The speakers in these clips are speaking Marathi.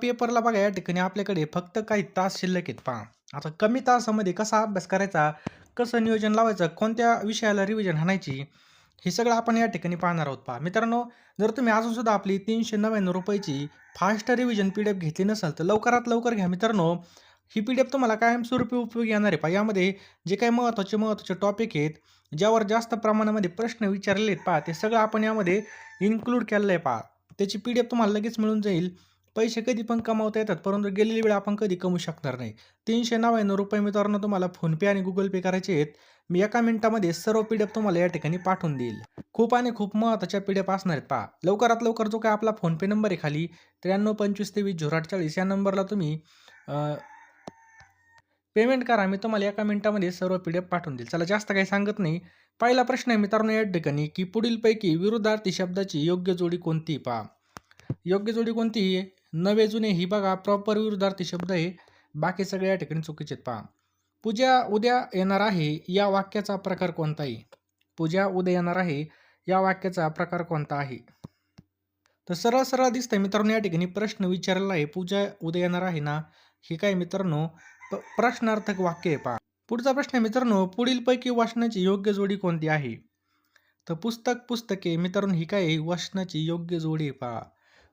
पेपरला बघा या ठिकाणी आपल्याकडे फक्त काही तास शिल्लक आहेत पहा. आता कमी तासामध्ये कसा अभ्यास करायचा, कसं नियोजन लावायचं, कोणत्या विषयाला रिव्हिजन हाणायची, हे सगळं आपण या ठिकाणी पाहणार आहोत पहा. मित्रांनो, जर तुम्ही अजून सुद्धा आपली ₹399 ची फास्ट रिव्हिजन पी-डी-एफ घेतली नसेल, तर लवकरात लवकर घ्या मित्रांनो. ही पी-डी-एफ तुम्हाला कायमस्वरूपी उपयोगी येणार आहे पहा. यामध्ये जे काही महत्त्वाचे टॉपिक आहेत, ज्यावर जास्त प्रमाणामध्ये प्रश्न विचारलेले आहेत पहा, ते सगळं आपण यामध्ये इन्क्लूड केलेलं आहे पहा. त्याची पी-डी-एफ तुम्हाला लगेच मिळून जाईल. पैसे कधी पण कमावता येतात, परंतु गेलेली वेळ आपण कधी कमवू शकणार नाही. ₹399 मित्रांनो तुम्हाला फोनपे आणि गुगल पे करायचे आहेत. मी एका मिनिटामध्ये सर्व पी-डी-एफ तुम्हाला या ठिकाणी पाठवून देईल. खूप आणि खूप महत्त्वाच्या पी-डी-एफ असणार आहेत पहा. लवकरात लवकर जो काही आपला फोनपे नंबर आहे खाली 9325230048 या नंबरला तुम्ही पेमेंट करा. मी तुम्हाला एका मिनिटामध्ये सर्व पी-डी-एफ पाठवून देईल. चला जास्त काही सांगत नाही. पहिला प्रश्न आहे मित्रांनो या ठिकाणी, की पुढीलपैकी विरुद्धार्थी शब्दाची योग्य जोडी कोणती पहा. योग्य जोडी कोणती आहे? नवे जुने ही बघा प्रॉपर विरुद्धार्थी शब्द आहे. बाकी सगळे या ठिकाणी चुकीचे आहेत पहा. पूजा उद्या येणार आहे या वाक्याचा प्रकार कोणता आहे? पूजा उद्या येणार आहे या वाक्याचा प्रकार कोणता आहे? तर सरळ सरळ दिसतंय मित्रांनो या ठिकाणी प्रश्न विचारलेला आहे. पूजा उद्या येणार आहे ना, हे काय मित्रांनो प्रश्नार्थक वाक्य आहे पहा. पुढचा प्रश्न आहे मित्रांनो, पुढीलपैकी वाचनाची योग्य जोडी कोणती आहे? तर पुस्तक पुस्तके मित्रांनो ही काय आहे? वाचनाची योग्य जोडी आहे पहा.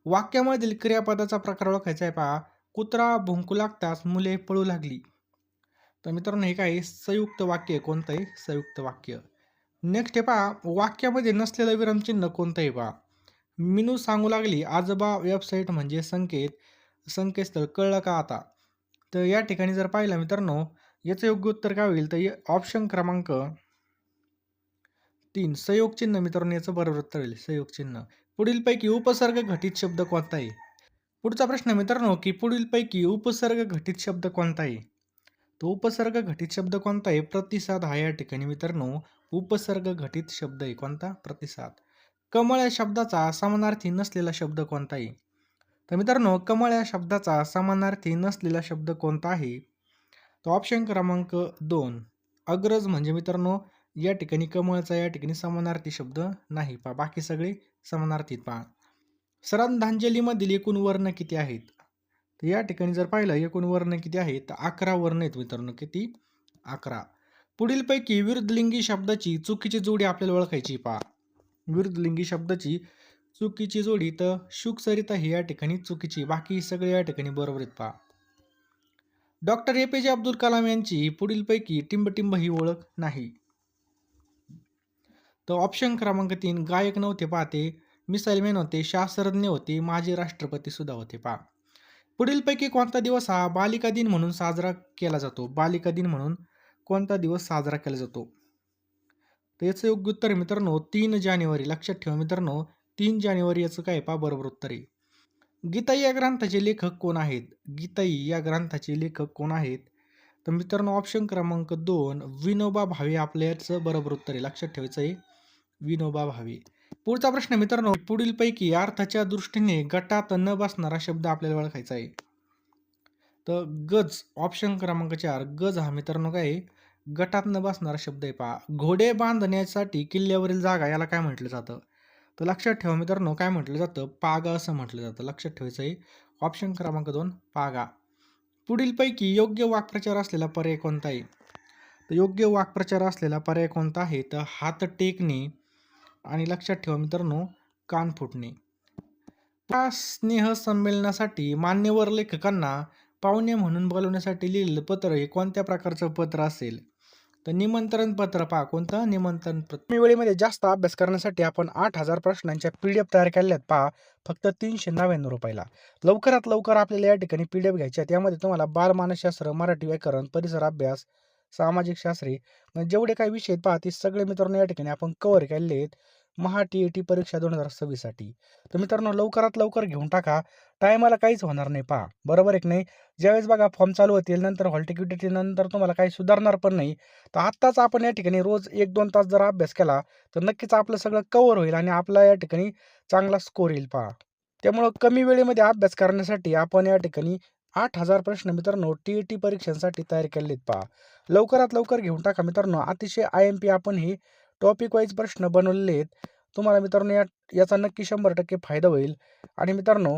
वाक्यामधील क्रियापदाचा प्रकार ओळखायचा आहे पहा. कुत्रा भुंकू लागताच मुले पळू लागली. तर मित्रांनो हे काय आहे? संयुक्त वाक्य आहे. कोणतं आहे? संयुक्त वाक्य. नेक्स्ट आहे पहा, वाक्यामध्ये नसलेलं विरामचिन्ह कोणतं आहे पहा. मिनू सांगू लागली आजोबा वेबसाईट म्हणजे संकेतस्थळ कळलं का आता? तर या ठिकाणी जर पाहिलं मित्रांनो, याचं योग्य उत्तर काय होईल? तर ऑप्शन क्रमांक 3 संयोग चिन्ह मित्रांनो याचं बरोबर उत्तर होईल. संयोग चिन्ह. पुढीलपैकी उपसर्ग घटित शब्द कोणता आहे? पुढचा प्रश्न मित्रांनो, की पुढीलपैकी उपसर्ग घटित शब्द कोणता आहे? तो उपसर्ग घटित शब्द कोणता आहे? प्रतिसाद हा या ठिकाणी मित्रांनो उपसर्ग घटित शब्द आहे. कोणता? प्रतिसाद. कमळ या शब्दाचा समानार्थी नसलेला शब्द कोणता आहे? तर मित्रांनो कमळ या शब्दाचा समानार्थी नसलेला शब्द कोणता आहे? तो ऑप्शन क्रमांक 2 अग्रज म्हणजे मित्रांनो या ठिकाणी कमळचा या ठिकाणी समानार्थी शब्द नाही पहा. बाकी सगळे समानार्थी पहा. श्रद्धांजलीमधील एकूण वर्ण किती आहेत? तर या ठिकाणी जर पाहिलं एकूण वर्ण किती आहेत? तर 11 वर्ण आहेत मित्रांनो. किती? 11. पुढीलपैकी विरुद्धलिंगी शब्दाची चुकीची जोडी आपल्याला ओळखायची पहा. विरुद्धलिंगी शब्दाची चुकीची जोडी तर शुकसरिता ही या ठिकाणी चुकीची. बाकी सगळे या ठिकाणी बरोबर आहेत पहा. Doctor APJ. अब्दुल कलाम यांची पुढीलपैकी टिंबटिंब ही ओळख नाही. तर ऑप्शन क्रमांक 3 गायक नव्हते पहा ते, मिसाईलमॅन होते, शास्त्रज्ञ होते, माजी राष्ट्रपती सुद्धा होते पहा. पुढीलपैकी कोणता दिवस हा बालिका दिन म्हणून साजरा केला जातो? बालिका दिन म्हणून कोणता दिवस साजरा केला जातो? तर याचं योग्य उत्तर आहे मित्रांनो 3 जानेवारी. लक्षात ठेवा मित्रांनो 3 जानेवारी याचं काय पहा बरोबर उत्तर आहे. गीताई या ग्रंथाचे लेखक कोण आहेत? गीताई या ग्रंथाचे लेखक कोण आहेत? तर मित्रांनो ऑप्शन क्रमांक 2 विनोबा भावे आपल्या याचं बरोबर उत्तर आहे. लक्षात ठेवायचं आहे विनोबा भावे. पुढचा प्रश्न मित्रांनो, पुढीलपैकी अर्थाच्या दृष्टीने गटात न बसणारा शब्द आपल्याला ओळखायचा आहे. तर गज ऑप्शन क्रमांक 4 गज हा मित्रांनो काय आहे? गटात न बसणारा शब्द आहे पहा. घोडे बांधण्यासाठी किल्ल्यावरील जागा याला काय म्हटलं जातं? तर लक्षात ठेवा मित्रांनो काय म्हटलं जातं? पागा असं म्हटलं जातं. लक्षात ठेवायचं आहे ऑप्शन क्रमांक 2 पागा. पुढीलपैकी योग्य वाक्प्रचार असलेला पर्याय कोणता आहे? तर योग्य वाक्प्रचार असलेला पर्याय कोणता आहे? तर हात टेकणे आणि लक्षात ठेवा मित्रांनो कान फुटणे. या स्नेह संमेलनासाठी मान्यवर लेखकांना पाहुणे म्हणून बोलवण्यासाठी लिहिलेलं पत्र हे कोणत्या प्रकारचं पत्र असेल? तर निमंत्रण पत्र पहा. कोणतं? निमंत्रण पत्र. कमी वेळेमध्ये जास्त अभ्यास करण्यासाठी आपण 8,000 प्रश्नांच्या पी-डी-एफ तयार केल्या आहेत पहा. फक्त ₹399 ला. लवकरात लवकर आपल्याला या ठिकाणी पी-डी-एफ घ्यायच्या आहेत. यामध्ये तुम्हाला बालमानसशास्त्र, मराठी व्याकरण, परिसर अभ्यास, सामाजिक शास्त्रे म्हणजे जेवढे काही विषय आहेत पहा ते सगळे मित्रांनो या ठिकाणी आपण कव्हर केलेले आहेत. महा टी परीक्षा 2026 साठी. तर मित्रांनो लवकरात लवकर घेऊन टाका. टायमाला काहीच होणार नाही पहा. बरोबर आहे की नाही? ज्यावेळेस बघा फॉर्म चालू होतील नंतर हॉल तिकीट नंतर तुम्हाला काही सुधारणार पण नाही. तर आत्ताच आपण या ठिकाणी रोज 1-2 तास जर अभ्यास केला तर नक्कीच आपलं सगळं कव्हर होईल आणि आपला या ठिकाणी चांगला स्कोर येईल पहा. त्यामुळं कमी वेळेमध्ये अभ्यास करण्यासाठी आपण या ठिकाणी 8,000 प्रश्न मित्रांनो टी परीक्षांसाठी तयार केलेले आहेत पहा. लवकरात लवकर घेऊन टाका मित्रांनो. अतिशय IMP आपण हे टॉपिक वाईज प्रश्न बनवलेले आहेत. तुम्हाला मित्रांनो याचा नक्की 100% फायदा होईल. आणि मित्रांनो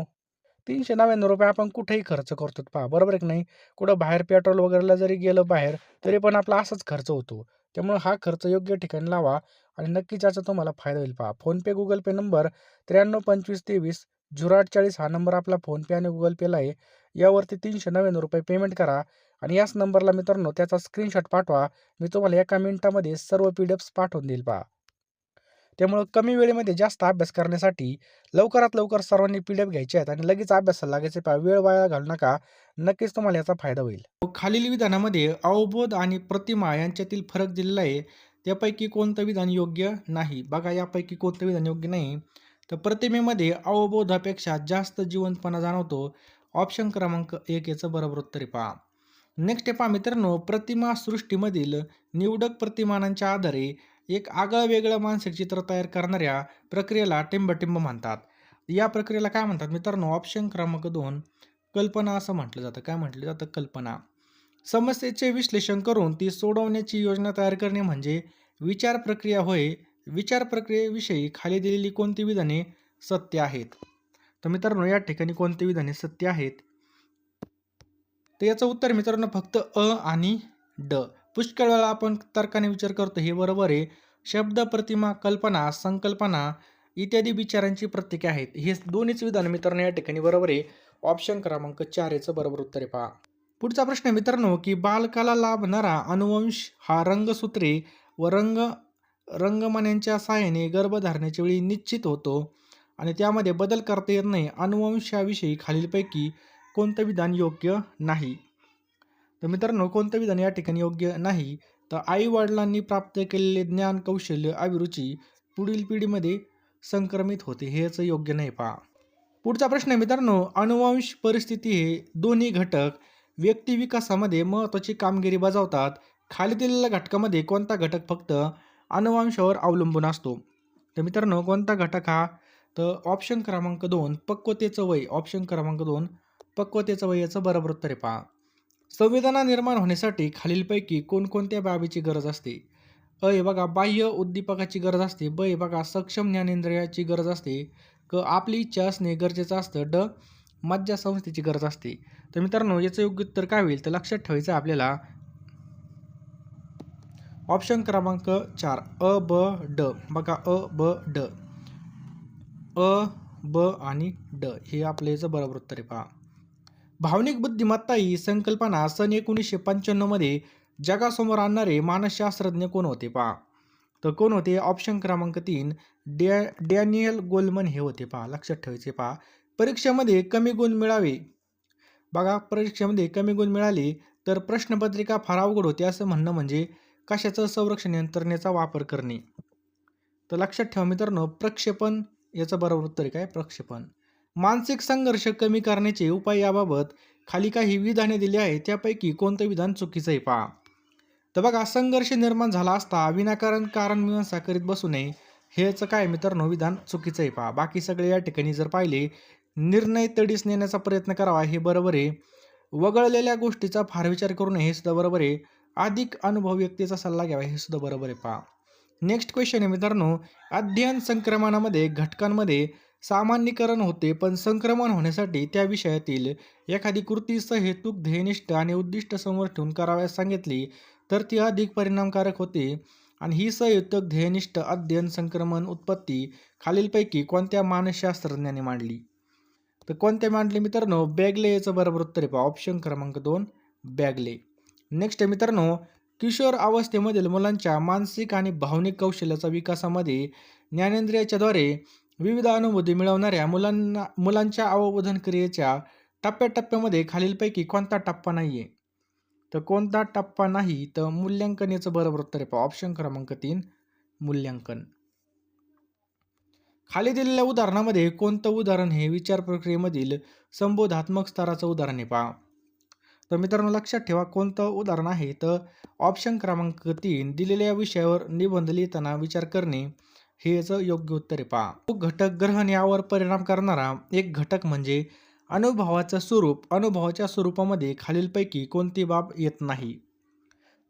₹399 आपण कुठेही खर्च करतो पहा, बरोबर आहे की नाही? कुठं बाहेर पेट्रोल वगैरेला जरी गेलं बाहेर, तरी पण आपला असाच खर्च होतो. त्यामुळे हा खर्च योग्य ठिकाणी लावा आणि नक्कीच याचा तुम्हाला फायदा होईल पहा. फोनपे, गुगल पे नंबर 932523 हा नंबर आपला फोनपे आणि गुगल पेला आहे. यावरती ₹399 पेमेंट करा आणि याच नंबरला मित्रांनो त्याचा स्क्रीनशॉट पाठवा. मी तुम्हाला एका मिनिटामध्ये सर्व PDFs पाठवून देईल पहा. त्यामुळं कमी वेळेमध्ये जास्त अभ्यास करण्यासाठी लवकरात लवकर सर्वांनी PDF घ्यायचे आहेत आणि लगेच अभ्यासाला लागायचे पहा. वेळ वाया घालवू नका. नक्कीच तुम्हाला याचा फायदा होईल. खालील विधानामध्ये अवबोध आणि प्रतिमा यांच्यातील फरक दिलेला आहे. त्यापैकी कोणतं विधान योग्य नाही? बघा, यापैकी कोणतं विधान योग्य नाही? तर प्रतिमेमध्ये अवबोधापेक्षा जास्त जिवंतपणा जाणवतो. ऑप्शन क्रमांक 1 याचं बरोबर उत्तर आहे पहा. नेक्स्ट आहे पहा मित्रांनो, प्रतिमा सृष्टीमधील निवडक प्रतिमानांच्या आधारे एक आगळं-वेगळं मानसिक चित्र तयार करणाऱ्या प्रक्रियेला टिंबटिंब म्हणतात. या प्रक्रियेला काय म्हणतात मित्रांनो? ऑप्शन क्रमांक 2 कल्पना असं म्हटलं जातं. काय म्हटलं जातं? कल्पना. समस्येचे विश्लेषण करून ती सोडवण्याची योजना तयार करणे म्हणजे विचार प्रक्रिया होय. विचार प्रक्रियेविषयी खाली दिलेली कोणती विधाने सत्य आहेत? तर मित्रांनो या ठिकाणी कोणती विधाने सत्य आहेत? तर याचं उत्तर मित्रांनो फक्त अ आणि ड. पुष्कळ वेळा आपण तर्काने विचार करतो, हे बरोबर आहे. शब्द, प्रतिमा, कल्पना, संकल्पना इत्यादी विचारांची प्रतीके आहेत. हे दोन्हीच विधान मित्रांनो या ठिकाणी बरोबर आहे. ऑप्शन क्रमांक 4 याचं बरोबर उत्तर आहे पहा. पुढचा प्रश्न आहे मित्रांनो, की बालकाला लाभणारा अनुवंश हा रंगसूत्रे व रंगमण्यांच्या सहाय्याने गर्भधारणेच्या वेळी निश्चित होतो आणि त्यामध्ये बदल करता येत नाही. अनुवंशाविषयी खालीलपैकी कोणतं विधान योग्य नाही? तर मित्रांनो कोणतं विधान या ठिकाणी योग्य नाही? तर आई-वडिलांनी प्राप्त केलेले ज्ञान, कौशल्य, अभिरुची पुढील पिढीमध्ये संक्रमित होते. हेच योग्य नाही पहा. पुढचा प्रश्न आहे मित्रांनो, अनुवंश परिस्थिती हे दोन्ही घटक व्यक्ती विकासामध्ये महत्त्वाची कामगिरी बजावतात. खाली दिलेल्या घटकामध्ये कोणता घटक फक्त अनुवंशावर अवलंबून असतो? तर मित्रांनो कोणता घटक हा? तर ऑप्शन क्रमांक 2 पक्वतेचं वय. ऑप्शन क्रमांक 2 पक्वतेचं वय याचं बरोबर उत्तर आहे पहा. संवेदना निर्माण होण्यासाठी खालीलपैकी कोणकोणत्या बाबीची गरज असते? अ हे बघा बाह्य उद्दीपकाची गरज असते. ब हे बघा सक्षम ज्ञानेंद्रियाची गरज असते. क आपली इच्छा असणे गरजेचं असतं. ड मज्जासंस्थेची गरज असते. तर मित्रांनो याचं योग्य उत्तर काय होईल? तर लक्षात ठेवायचं आहे आपल्याला ऑप्शन क्रमांक 4 अ, ब, ड. बघा अ, ब, ड. अ, ब आणि ड हे आपलं याचं बरोबर उत्तर आहे पहा. भावनिक बुद्धिमत्ता ही संकल्पना सन 1995 मध्ये जगासमोर आणणारे मानसशास्त्रज्ञ कोण होते पहा? तर कोण होते? ऑप्शन क्रमांक 3 डॅनियल गोलमन हे होते पहा. लक्षात ठेवायचे पहा. परीक्षेमध्ये कमी गुण मिळावे. बघा परीक्षेमध्ये कमी गुण मिळाले तर प्रश्नपत्रिका फार अवघड होते असं म्हणणं म्हणजे कशाचं? संरक्षण यंत्रणेचा वापर करणे. तर लक्षात ठेवा मित्रांनो प्रक्षेपण याचं बरोबर उत्तर आहे काय? प्रक्षेपण. मानसिक संघर्ष कमी करण्याचे उपाय याबाबत खाली काही विधाने दिली आहेत. त्यापैकी कोणतं विधान चुकीचं आहे पहा. तर बघा संघर्ष निर्माण झाला असता विनाकारण कारण मीमांसा करीत बसू नये. हेच काय मित्रांनो विधान चुकीचं आहे पहा. बाकी सगळे या ठिकाणी जर पाहिले निर्णय तडीस नेण्याचा प्रयत्न करावा हे बरोबर आहे. वगळलेल्या गोष्टीचा फार विचार करू नये हे सुद्धा बरोबर आहे. अधिक अनुभव व्यक्तीचा सल्ला घ्यावा हे सुद्धा बरोबर आहे पहा. नेक्स्ट क्वेश्चन आहे मित्रांनो, अध्ययन संक्रमणामध्ये घटकांमध्ये सामान्यीकरण होते पण संक्रमण होण्यासाठी त्या विषयातील एखादी कृती सहेतुक ध्येयनिष्ठ आणि उद्दिष्ट समोर ठेवून करावयास सांगितली तर ती अधिक परिणामकारक होते आणि ही सहेतुक ध्येयनिष्ठ अध्ययन संक्रमण उत्पत्ती खालीलपैकी कोणत्या मानसशास्त्रज्ञाने मांडली? तर कोणत्या मांडली मित्रांनो? बॅगले याचं बरोबर उत्तर आहे पहा. ऑप्शन क्रमांक 2 बॅगले. नेक्स्ट आहे मित्रांनो, किशोर अवस्थेमधील मुलांच्या मानसिक आणि भावनिक कौशल्याच्या विकासामध्ये ज्ञानेंद्रियाच्याद्वारे विविध अनुभूती मिळवणाऱ्या मुलांच्या अवबोधन क्रियेच्या टप्प्याटप्प्यामध्ये खालीलपैकी कोणता टप्पा नाहीये? तर कोणता टप्पा नाही? तर मूल्यांकन याचं बरोबर उत्तर आहे पहा. ऑप्शन क्रमांक 3 मूल्यांकन. खाली दिलेल्या उदाहरणामध्ये कोणतं उदाहरण हे विचार प्रक्रियेमधील संबोधात्मक स्तराचं उदाहरण आहे पहा. तर मित्रांनो लक्षात ठेवा कोणतं उदाहरण आहे? तर ऑप्शन क्रमांक 3 दिलेल्या विषयावर निबंध लिहिताना विचार करणे हे याचं योग्य उत्तर आहे पहा. घटक ग्रहण यावर परिणाम करणारा एक घटक म्हणजे अनुभवाचं स्वरूप. अनुभवाच्या स्वरूपामध्ये खालीलपैकी कोणती बाब येत नाही?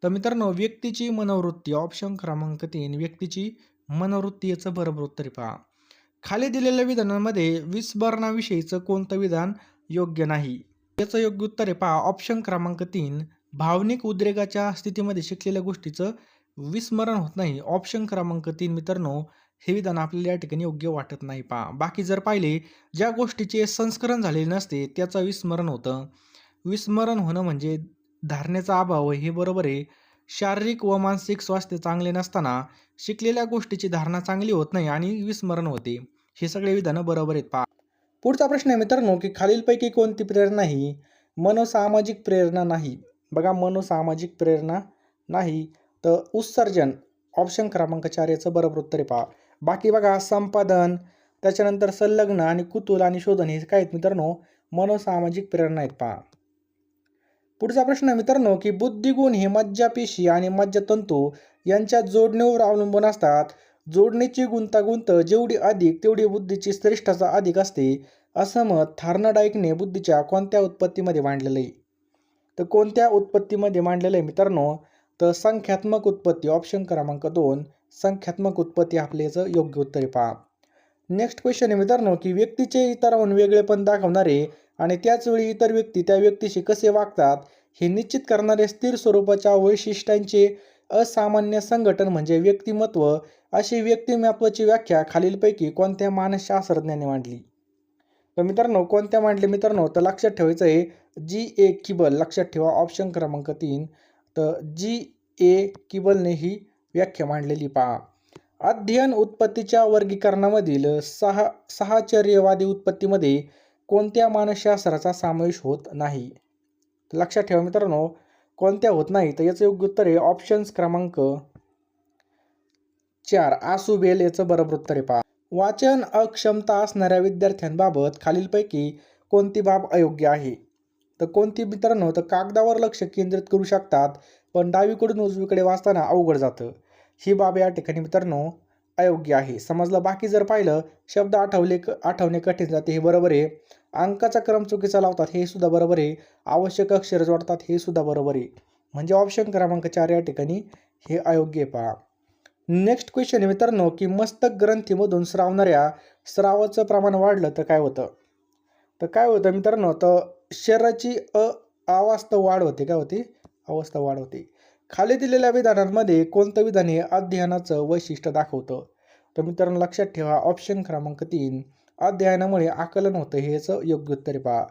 तर मित्रांनो व्यक्तीची मनोवृत्ती. ऑप्शन क्रमांक 3 व्यक्तीची मनोवृत्ती याचं बरोबर उत्तर आहे पहा. खाली दिलेल्या विधानांमध्ये विस्मरणाविषयीचं कोणतं विधान योग्य नाही. याचं योग्य उत्तर आहे पहा ऑप्शन क्रमांक 3. भावनिक उद्रेकाच्या स्थितीमध्ये शिकलेल्या गोष्टीचं विस्मरण होत नाही. ऑप्शन क्रमांक 3 मित्रांनो, हे विधान आपल्याला या ठिकाणी योग्य वाटत नाही पहा. बाकी जर पाहिले, ज्या गोष्टीचे संस्करण झालेले नसते त्याचं विस्मरण होतं. विस्मरण होणं म्हणजे धारणेचा अभाव हे बरोबर आहे. शारीरिक व मानसिक स्वास्थ्य चांगले नसताना शिकलेल्या गोष्टीची धारणा चांगली होत नाही आणि विस्मरण होते. हे सगळे विधानं बरोबर आहेत पहा. पुढचा प्रश्न आहे मित्रांनो, की खालीलपैकी कोणती प्रेरणा ही मनोसामाजिक प्रेरणा नाही? बघा, मनोसामाजिक प्रेरणा नाही तर उत्सर्जन ऑप्शन क्रमांक 4 याचं बरोबर उत्तर आहे पहा. बाकी बघा, संपादन, त्याच्यानंतर संलग्न आणि कुतूहल आणि शोधन हे काय आहेत मित्रांनो? मनोसामाजिक प्रेरणा आहेत पहा. पुढचा प्रश्न आहे मित्रांनो, की बुद्धिगुण हे मज्जापेशी आणि मज्जातंतू यांच्या जोडणीवर अवलंबून असतात. जोडणीची गुंतागुंत जेवढी अधिक तेवढी बुद्धीची श्रेष्ठता अधिक असते, असं मत थार्नडाईकने बुद्धीच्या कोणत्या उत्पत्तीमध्ये मांडलेलं आहे? तर कोणत्या उत्पत्तीमध्ये मांडलेलं आहे मित्रांनो? तर संख्यात्मक उत्पत्ती ऑप्शन क्रमांक 2. संख्यात्मक उत्पत्ती आपले याचं योग्य उत्तर आहे पहा. नेक्स्ट क्वेश्चन आहे मित्रांनो, की व्यक्तीचे इतरांहून वेगळेपण दाखवणारे आणि त्याचवेळी इतर व्यक्ती त्या व्यक्तीशी कसे वागतात हे निश्चित करणारे स्थिर स्वरूपाच्या वैशिष्ट्यांचे असामान्य संघटन म्हणजे व्यक्तिमत्व. अशी व्यक्तिमत्वाची व्याख्या खालीलपैकी कोणत्या मानसशास्त्रज्ञाने मांडली? तर मित्रांनो, कोणत्या मांडले मित्रांनो? तर लक्षात ठेवायचं आहे G.A. किबल. लक्षात ठेवा ऑप्शन क्रमांक 3. तर G.A. किबलने ही व्याख्या मांडलेली पहा. अध्ययन उत्पत्तीच्या वर्गीकरणामधील साहचर्यवादी उत्पत्तीमध्ये कोणत्या मानसशास्त्राचा समावेश होत नाही? लक्षात ठेवा मित्रांनो, कोणत्या होत नाही तर याचं योग्य उत्तर आहे ऑप्शन्स क्रमांक 4. आसुबेल याचं बरोबर उत्तर आहे पहा. वाचन अक्षमता असणाऱ्या विद्यार्थ्यांबाबत खालीलपैकी कोणती बाब अयोग्य आहे? तर कोणती मित्रांनो? तर कागदावर लक्ष केंद्रित करू शकतात पण डावीकडून उजवीकडे वाचताना अवघड जातं. ही बाब या ठिकाणी मित्रांनो अयोग्य आहे. समजलं? बाकी जर पाहिलं, शब्द आठवणे कठीण जाते हे बरोबर आहे. अंकाचा क्रम चुकीचा लावतात हे सुद्धा बरोबर आहे. आवश्यक अक्षर जोडतात हे सुद्धा बरोबर आहे. म्हणजे ऑप्शन क्रमांक 4 या ठिकाणी हे अयोग्य आहे पहा. नेक्स्ट क्वेश्चन आहे मित्रांनो, की मस्तक ग्रंथीमधून स्रावणाऱ्या स्रावाचं प्रमाण वाढलं तर काय होतं? तर काय होतं मित्रांनो? तर शरीराची अवास्तव वाढ होते. काय होते? अवस्था वाढ होते. खाली दिलेल्या विधानांमध्ये कोणतं विधान हे अध्ययनाचं वैशिष्ट्य दाखवतं? तर मित्रांनो लक्षात ठेवा ऑप्शन क्रमांक 3. अध्ययनामुळे आकलन होतं हे याचं योग्य उत्तर आहे पहा.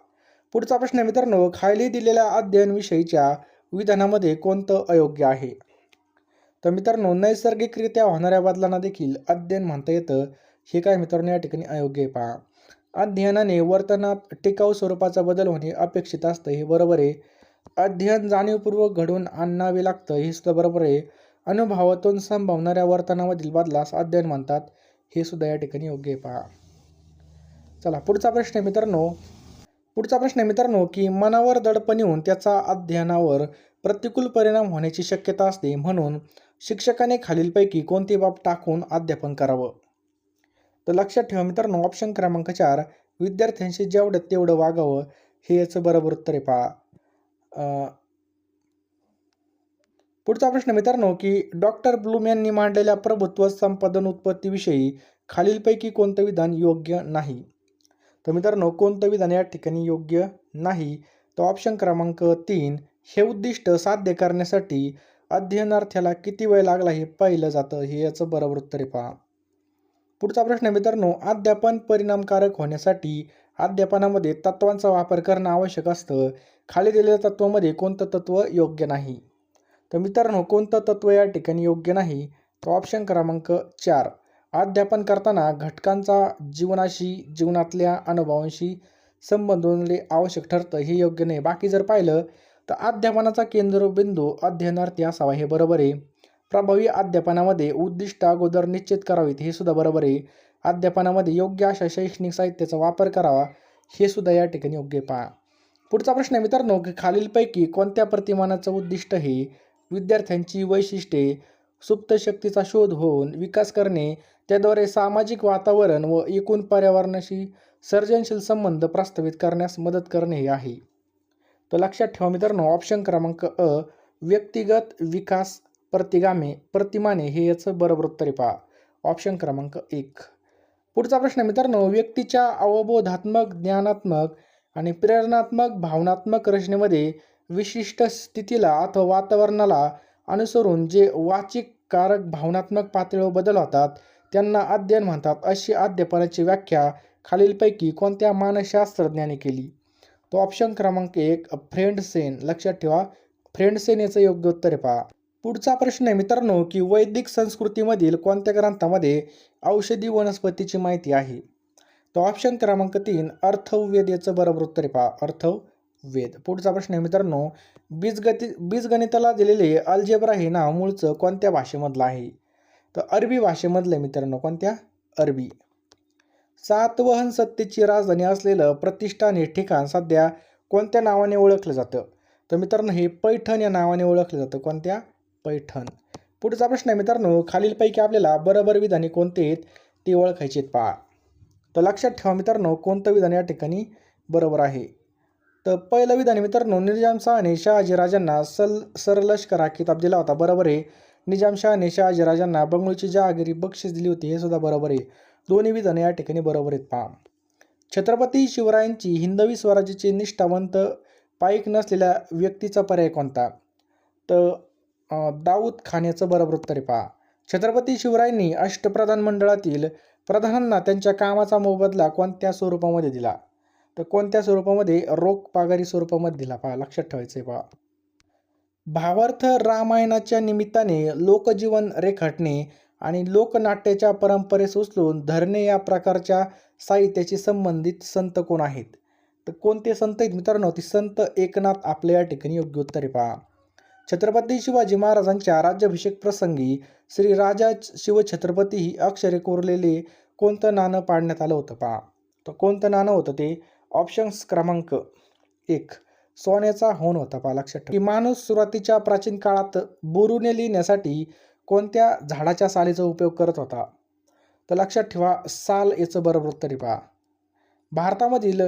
पुढचा प्रश्न आहे मित्रांनो, खाली दिलेल्या अध्ययन विषयीच्या विधानामध्ये कोणतं अयोग्य आहे? तर मित्रांनो, नैसर्गिकरित्या होणाऱ्या बदलांना देखील अध्ययन म्हणता येतं. हे काय मित्रांनो या ठिकाणी अयोग्य आहे पहा. अध्ययनाने वर्तनात टिकाऊ स्वरूपाचा बदल होणे अपेक्षित असतं हे बरोबर आहे. अध्ययन जाणीवपूर्वक घडवून आणावे लागतं हे सुद्धा बरोबर आहे. अनुभवातून संभवणाऱ्या वर्तनामधील बदलास अध्ययन म्हणतात हे सुद्धा या ठिकाणी योग्य आहे पहा. चला पुढचा प्रश्न आहे मित्रांनो, की मनावर दडपण येऊन त्याचा अध्ययनावर प्रतिकूल परिणाम होण्याची शक्यता असते, म्हणून शिक्षकाने खालीलपैकी कोणती बाब टाकून अध्यापन करावं? तर लक्षात ठेवा मित्रांनो ऑप्शन क्रमांक 4. विद्यार्थ्यांशी जेवढं तेवढं वागावं हे याचं बरोबर उत्तर आहे पहा. पुढचा प्रश्न मित्रांनो, की डॉक्टर ब्लूम यांनी मांडलेल्या प्रभुत्व संपादन उत्पत्तीविषयी खालीलपैकी कोणतं विधान योग्य नाही? तर मित्रांनो, कोणतं विधान या ठिकाणी योग्य नाही? तर ऑप्शन क्रमांक 3. हे उद्दिष्ट साध्य करण्यासाठी अध्ययनार्थ्याला किती वेळ लागला हे पाहिलं जातं हे याचं बरोबर उत्तर आहे पहा. पुढचा प्रश्न मित्रांनो, अध्यापन परिणामकारक होण्यासाठी अध्यापनामध्ये तत्वांचा वापर करणं आवश्यक असतं. खाली दिलेल्या तत्वामध्ये कोणतं तत्व योग्य नाही? तर मित्रांनो, कोणतं तत्व या ठिकाणी योग्य नाही? तर ऑप्शन क्रमांक 4. अध्यापन करताना घटकांचा जीवनातल्या अनुभवांशी संबंधवणे आवश्यक ठरतं हे योग्य नाही. बाकी जर पाहिलं तर अध्यापनाचा केंद्रबिंदू अध्ययनार्थी असावा हे बरोबर आहे. प्रभावी अध्यापनामध्ये उद्दिष्ट अगोदर निश्चित करावीत हे सुद्धा बरोबर आहे. अध्यापनामध्ये योग्य अशा शैक्षणिक साहित्याचा वापर करावा हे सुद्धा या ठिकाणी योग्य पहा. पुढचा प्रश्न आहे मित्रांनो, की खालीलपैकी कोणत्या प्रतिमानाचं उद्दिष्ट हे विद्यार्थ्यांची वैशिष्ट्ये सुप्त शक्तीचा शोध होऊन विकास करणे, त्याद्वारे सामाजिक वातावरण व एकूण पर्यावरणाशी सर्जनशील संबंध प्रस्थापित करण्यास मदत करणे हे आहे? तर लक्षात ठेवा मित्रांनो ऑप्शन क्रमांक व्यक्तिगत विकास प्रतिमाने हे याचं बरोबर उत्तर आहे पहा. ऑप्शन क्रमांक 1. पुढचा प्रश्न मित्रांनो, व्यक्तीच्या अवबोधात्मक, ज्ञानात्मक आणि प्रेरणात्मक भावनात्मक रचनेमध्ये विशिष्ट स्थितीला अथवा वातावरणाला अनुसरून जे वाचिक कारक भावनात्मक पातळीवर बदल होतात त्यांना अध्ययन म्हणतात. अशी अध्यापनाची व्याख्या खालीलपैकी कोणत्या मानसशास्त्रज्ञाने केली? तो ऑप्शन क्रमांक 1 फ्रेंडसेन. लक्षात ठेवा, फ्रेंडसेन याचं योग्य उत्तर आहे पहा. पुढचा प्रश्न आहे मित्रांनो की वैदिक संस्कृतीमधील कोणत्या ग्रंथामध्ये औषधी वनस्पतीची माहिती आहे? तो ऑप्शन क्रमांक 3 अर्थववेद याचं बरोबर उत्तर आहे पहा, अर्थववेद. पुढचा प्रश्न आहे मित्रांनो बीजगणिताला दिलेले अल्जेब्रा हे नाव मूळचं कोणत्या भाषेमधलं आहे? तर अरबी भाषेमधलं आहे मित्रांनो. कोणत्या? अरबी. सातवहन सत्तेची राजधानी असलेलं प्रतिष्ठान हे ठिकाण सध्या कोणत्या नावाने ओळखलं जातं? तर मित्रांनो हे पैठण या नावाने ओळखलं जातं. कोणत्या? पैठण. पुढचा प्रश्न आहे मित्रांनो खालीलपैकी आपल्याला बरोबर विधाने कोणते आहेत ते ओळखायचे आहेत पहा. तर लक्षात ठेवा मित्रांनो कोणतं विधान या ठिकाणी बरोबर आहे. तर पहिलं विधान मित्रांनो निजामशहाने शहाजीराजांना सरलष्करा किताब दिला होता. बरोबर आहे. निजामशहाने शहाजीराजांना बंगळूरची जहागिरी बक्षीस दिली होती. हे सुद्धा बरोबर आहे. दोन्ही विधाने या ठिकाणी बरोबर आहेत पहा. छत्रपती शिवरायांची हिंदवी स्वराज्याचे निष्ठावंत पाईक नसलेल्या व्यक्तीचा पर्याय कोणता? तर दाऊद खान याचं बरोबर उत्तर आहे पहा. छत्रपती शिवरायांनी अष्टप्रधान मंडळातील प्रधानांना त्यांच्या कामाचा मोबदला कोणत्या स्वरूपामध्ये दिला? तर कोणत्या स्वरूपामध्ये? रोख पगारी स्वरूपामध्ये दिला पहा. लक्षात ठेवायचं आहे पहा. भावार्थ रामायणाच्या निमित्ताने लोकजीवन रेखाटणे आणि लोकनाट्याच्या परंपरेस उचलून धरणे या प्रकारच्या साहित्याशी संबंधित संत कोण आहेत? तर कोणते संत आहेत मित्रांनो? ते संत एकनाथ आपले या ठिकाणी योग्य उत्तर आहे पहा. छत्रपती शिवाजी महाराजांच्या राज्याभिषेक प्रसंगी श्री राजा शिवछत्रपती ही अक्षरे कोरलेले कोणतं नाणं पाडण्यात आलं होतं पहा. तर कोणतं नाणं होतं ते? ऑप्शन्स क्रमांक 1 सोन्याचा होन होता पहा. लक्षात ठेवा. की माणूस सुरुवातीच्या प्राचीन काळात बोरुने लिहिण्यासाठी कोणत्या झाडाच्या सालीचा उपयोग करत होता? तर लक्षात ठेवा साल याचं बरोबर उत्तर आहे पहा. भारतामधील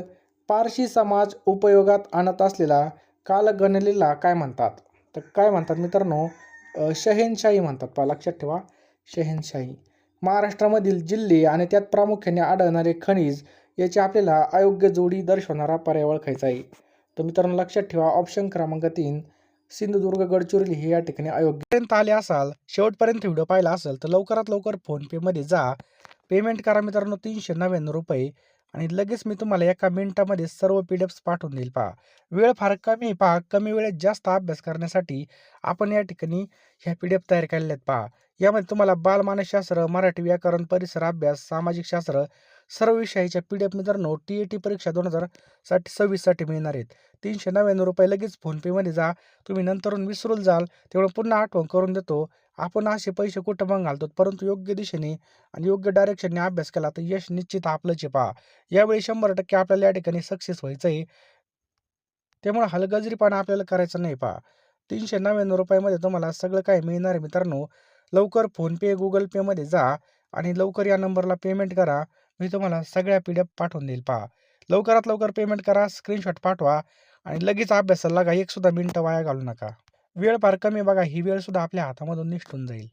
पारशी समाज उपयोगात आणत असलेला कालगणनेला काय म्हणतात? तर काय म्हणतात मित्रांनो? शहेनशाही म्हणतात पहा. लक्षात ठेवा शहेनशाही. महाराष्ट्रामधील जिल्हे आणि त्यात प्रामुख्याने आढळणारे खनिज याची आपल्याला अयोग्य जोडी दर्शवणारा पर्याय ओळखायचा आहे. तर मित्रांनो लक्षात ठेवा ऑप्शन क्रमांक 3 सिंधुदुर्ग गडचिरोली हे या ठिकाणी अयोग्यपर्यंत आले असाल, शेवटपर्यंत व्हिडिओ पाहिला असेल तर लवकरात लवकर फोनपेमध्ये जा, पेमेंट करा मित्रांनो 399 रुपये आणि लगेच मी तुम्हाला एका मिनिटामध्ये सर्व PDF पाठवून देईल पहा. वेळ फार कमी आहे पहा. कमी वेळेत जास्त अभ्यास करण्यासाठी आपण या ठिकाणी ह्या PDF तयार केलेल्या आहेत पहा. यामध्ये तुम्हाला बालमानसशास्त्र, मराठी व्याकरण, परिसर अभ्यास, सामाजिक शास्त्र सर्व विषयाच्या PDF मित्रांनो TET परीक्षा 2026 साठी मिळणार आहेत. 399 रुपये. लगेच फोनपेमध्ये जा. तुम्ही नंतरून विसरून जाल तेवढं पुन्हा आठवण करून देतो. आपण असे पैसे कुठं मग घालतो, परंतु योग्य दिशेने आणि योग्य डायरेक्शनने अभ्यास केला तर यश निश्चित आपलंच आहे पहा. यावेळी 100% आपल्याला या ठिकाणी सक्सेस व्हायचं आहे. त्यामुळे हलगर्जीपणा आपल्याला करायचं नाही पहा. 399 रुपयामध्ये तुम्हाला सगळं काही मिळणार आहे मित्रांनो. लवकर फोनपे, गुगल पेमध्ये जा आणि लवकर या नंबरला पेमेंट करा. मी तुम्हाला सगळ्या PDF पाठवून देईल पहा. लवकरात लवकर पेमेंट करा, स्क्रीनशॉट पाठवा आणि लगेच अभ्यासाला लागा. एक सुद्धा मिनिटं वाया घालू नका. वेळ फार कमी बघा. ही वेळ सुद्धा आपल्या हातामधून निसटून जाईल.